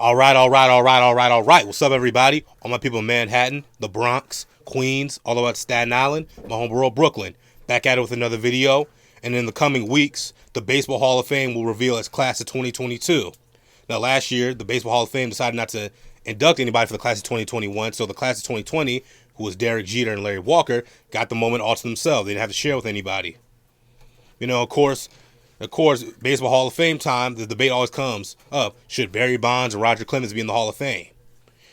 All right. What's up, everybody? All my people in Manhattan, the Bronx, Queens, all the way to Staten Island, my home borough, Brooklyn. Back at it with another video. And in the coming weeks, the Baseball Hall of Fame will reveal its class of 2022. Now, last year, the Baseball Hall of Fame decided not to induct anybody for the class of 2021. So the class of 2020, who was Derek Jeter and Larry Walker, got the moment all to themselves. They didn't have to share with anybody. Of course, Baseball Hall of Fame time, the debate always comes up, should Barry Bonds and Roger Clemens be in the Hall of Fame?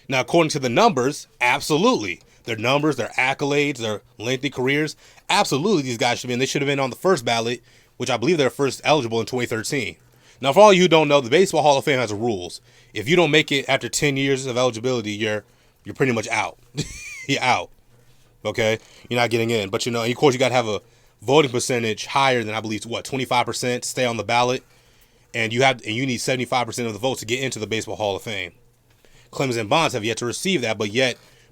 Now, according to the numbers, absolutely. Their numbers, their accolades, their lengthy careers, absolutely these guys should be in. They should have been on the first ballot, which I believe they're first eligible in 2013. Now, for all you who don't know, the Baseball Hall of Fame has rules. If you don't make it after 10 years of eligibility, you're pretty much out. You're out. Okay? You're not getting in. But, of course, you got to have a voting percentage higher than, I believe, 25% to stay on the ballot, and you need 75% of the votes to get into the Baseball Hall of Fame. Clemens and Bonds have yet to receive that, but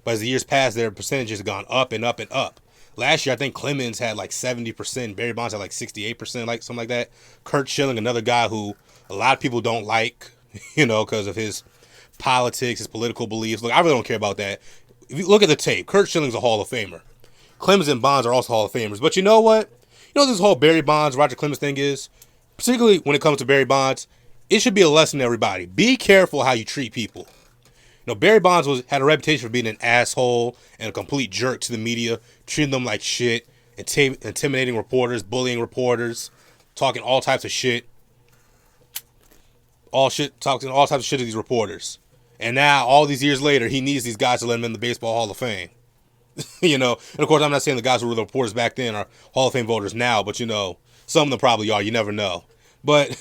as the years pass, their percentages have gone up and up and up. Last year, I think Clemens had like 70%, Barry Bonds had like 68%, like something like that. Curt Schilling, another guy who a lot of people don't like, because of his politics, his political beliefs. Look, I really don't care about that. If you look at the tape, Curt Schilling's a Hall of Famer. Clemens and Bonds are also Hall of Famers. But you know what? This whole Barry Bonds, Roger Clemens thing is, particularly when it comes to Barry Bonds, it should be a lesson to everybody. Be careful how you treat people. Barry Bonds had a reputation for being an asshole and a complete jerk to the media, treating them like shit, intimidating reporters, bullying reporters, talking all types of shit. Talking all types of shit to these reporters. And now, all these years later, he needs these guys to let him in the Baseball Hall of Fame. And of course, I'm not saying the guys who were the reporters back then are Hall of Fame voters now, but some of them probably are. You never know. But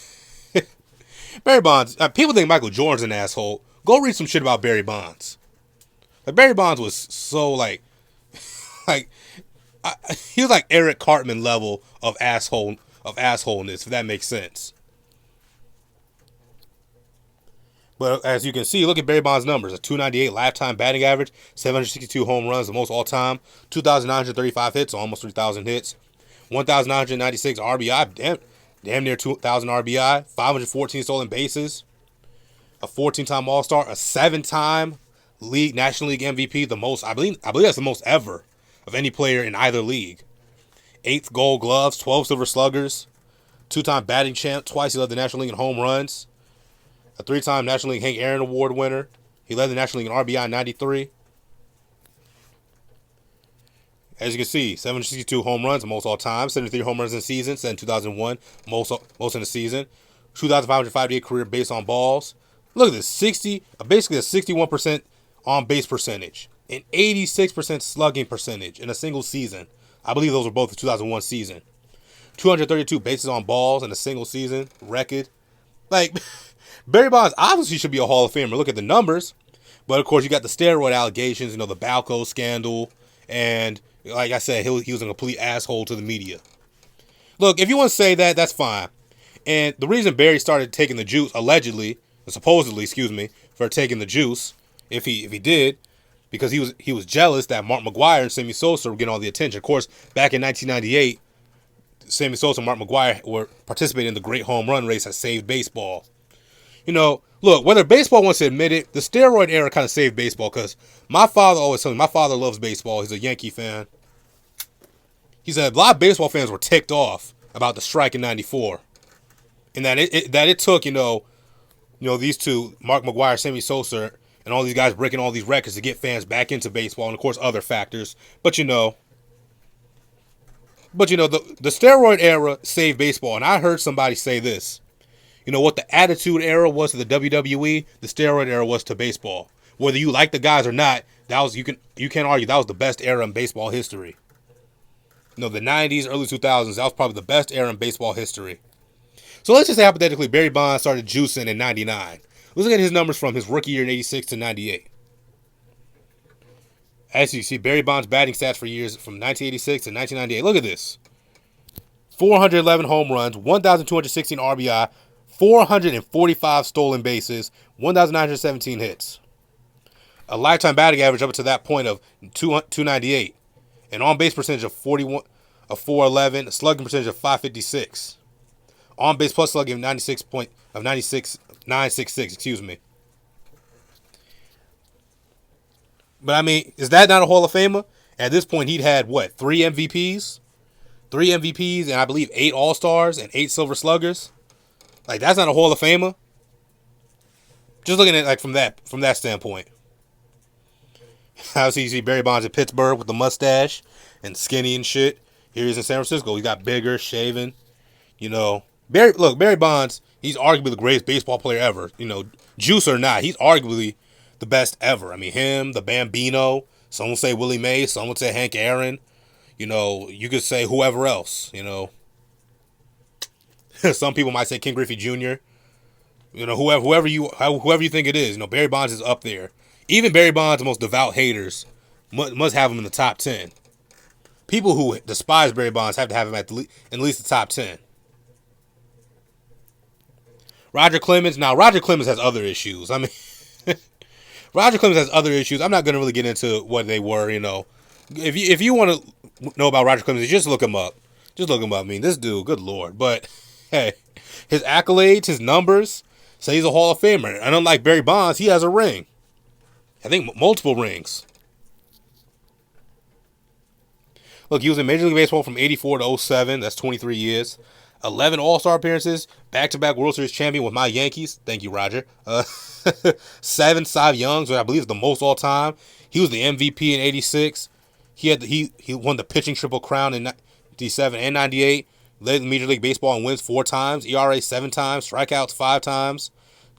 Barry Bonds, people think Michael Jordan's an asshole. Go read some shit about Barry Bonds. Barry Bonds was so he was like Eric Cartman level of assholeness, if that makes sense. But as you can see, look at Barry Bonds' numbers. A 298 lifetime batting average, 762 home runs, the most all-time, 2,935 hits, almost 3,000 hits, 1,996 RBI, damn near 2,000 RBI, 514 stolen bases, a 14-time All-Star, a 7-time National League MVP, the most, I believe that's the most ever of any player in either league. 8th Gold Gloves, 12 Silver Sluggers, 2-time batting champ, twice he led the National League in home runs. A 3-time National League Hank Aaron Award winner. He led the National League in RBI in 93. As you can see, 762 home runs, the most all time. 73 home runs in the season, set in 2001, most in the season. 2,558 career base on balls. Look at this, basically a 61% on base percentage, an 86% slugging percentage in a single season. I believe those were both the 2001 season. 232 bases on balls in a single season record. Barry Bonds obviously should be a Hall of Famer. Look at the numbers. But, of course, you got the steroid allegations, the Balco scandal. And, like I said, he was a complete asshole to the media. Look, if you want to say that, that's fine. And the reason Barry started taking the juice, supposedly, for taking the juice, if he did, because he was jealous that Mark McGwire and Sammy Sosa were getting all the attention. Of course, back in 1998, Sammy Sosa and Mark McGwire were participating in the great home run race that saved baseball. Look, whether baseball wants to admit it, the steroid era kind of saved baseball, because my father always told me, my father loves baseball. He's a Yankee fan. He said a lot of baseball fans were ticked off about the strike in 94. And that it took, these two, Mark McGwire, Sammy Sosa, and all these guys breaking all these records to get fans back into baseball, and of course other factors. But the steroid era saved baseball. And I heard somebody say this. What the Attitude Era was to the WWE, the steroid era was to baseball. Whether you like the guys or not, you can't argue that was the best era in baseball history. The 90s, early 2000s, that was probably the best era in baseball history. So let's just say hypothetically Barry Bonds started juicing in 99. Let's look at his numbers from his rookie year in 86 to 98. As you see, Barry Bonds' batting stats for years from 1986 to 1998. Look at this. 411 home runs, 1,216 RBI, 445 stolen bases, 1,917 hits. A lifetime batting average up to that point of 298. An on-base percentage of 411, a slugging percentage of 556. On-base plus slugging of 966, excuse me. But I mean, is that not a Hall of Famer? At this point, he'd had what, three MVPs, and I believe 8 All Stars and 8 Silver Sluggers. Like that's not a Hall of Famer. Just looking at it like from that standpoint. Obviously, you see Barry Bonds in Pittsburgh with the mustache and skinny and shit. Here he's in San Francisco. He got bigger, shaven. You know, Barry Bonds. He's arguably the greatest baseball player ever. You know, juice or not, he's arguably the best ever. I mean, him, the Bambino. Some would say Willie Mays. Some would say Hank Aaron. You know, you could say whoever else. You know, some people might say King Griffey Jr. You know, whoever you think it is. You know, Barry Bonds is up there. Even Barry Bonds' most devout haters must have him in the top 10. People who despise Barry Bonds have to have him at least the top 10. Roger Clemens. Now, Roger Clemens has other issues. I mean, Roger Clemens has other issues. I'm not going to really get into what they were, you know. If you want to know about Roger Clemens, just look him up. Just look him up. I mean, this dude, good Lord. But, hey, his accolades, his numbers, say he's a Hall of Famer. And unlike Barry Bonds, he has a ring. I think multiple rings. Look, he was in Major League Baseball from 84 to 07. That's 23 years. 11 All-Star appearances. Back-to-back World Series champion with my Yankees. Thank you, Roger. 7 Cy Youngs, which I believe is the most all-time. He was the MVP in 86. He won the pitching triple crown in 97 and 98. Led Major League Baseball in wins 4 times. ERA 7 times. Strikeouts 5 times.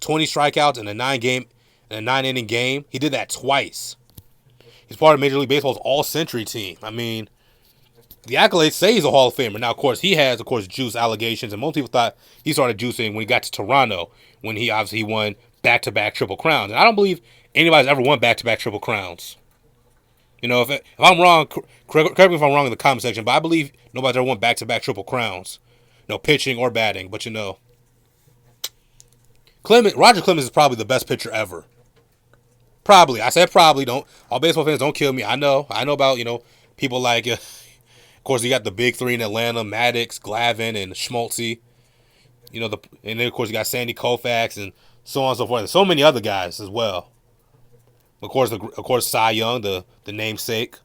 20 strikeouts in a 9-inning game. He did that twice. He's part of Major League Baseball's all-century team. I mean, the accolades say he's a Hall of Famer. Now, of course, he has, juice allegations, and most people thought he started juicing when he got to Toronto, when he obviously won back-to-back Triple Crowns. And I don't believe anybody's ever won back-to-back Triple Crowns. You know, if I'm wrong, correct me if I'm wrong in the comment section, but I believe nobody's ever won back-to-back Triple Crowns. No pitching or batting, but you know. Roger Clemens is probably the best pitcher ever. Probably. I said probably. Don't all baseball fans don't kill me. I know about, you know, people like, of course, you got the big 3 in Atlanta, Maddox, Glavine, and Schmaltzy. You know, and then, of course, you got Sandy Koufax and so on and so forth. And so many other guys as well. Of course, Cy Young, the namesake.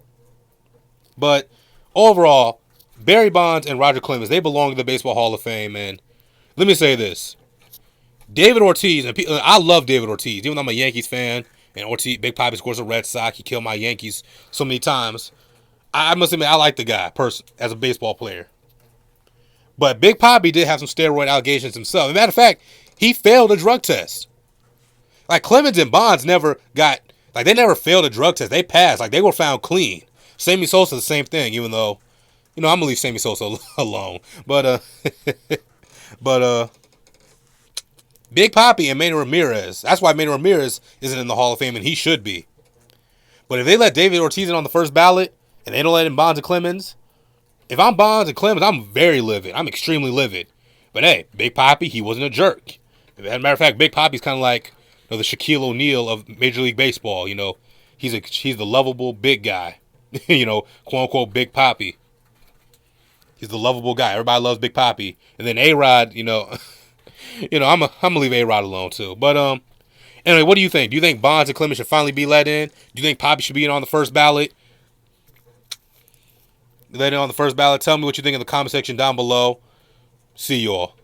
But overall, Barry Bonds and Roger Clemens, they belong to the Baseball Hall of Fame. And let me say this. David Ortiz, and I love David Ortiz, even though I'm a Yankees fan. And Ortiz, Big Papi, of course, a Red Sox. He killed my Yankees so many times. I must admit, I like the guy as a baseball player. But Big Papi did have some steroid allegations himself. As a matter of fact, he failed a drug test. Like, Clemens and Bonds they never failed a drug test. They passed. Like, they were found clean. Sammy Sosa, the same thing, even though, you know, I'm going to leave Sammy Sosa alone. But Big Papi and Manny Ramirez, that's why Manny Ramirez isn't in the Hall of Fame, and he should be. But if they let David Ortiz in on the first ballot, and they don't let in Bonds and Clemens, if I'm Bonds and Clemens, I'm very livid. I'm extremely livid. But hey, Big Papi, he wasn't a jerk. As a matter of fact, Big Papi's kind of like, you know, the Shaquille O'Neal of Major League Baseball. You know, he's the lovable big guy. You know, quote unquote Big Papi. He's the lovable guy. Everybody loves Big Papi. And then A-Rod, you know, I'm gonna leave A-Rod alone too. But anyway, what do you think? Do you think Bonds and Clemens should finally be let in? Do you think Papi should be in on the first ballot? Let in on the first ballot. Tell me what you think in the comment section down below. See y'all.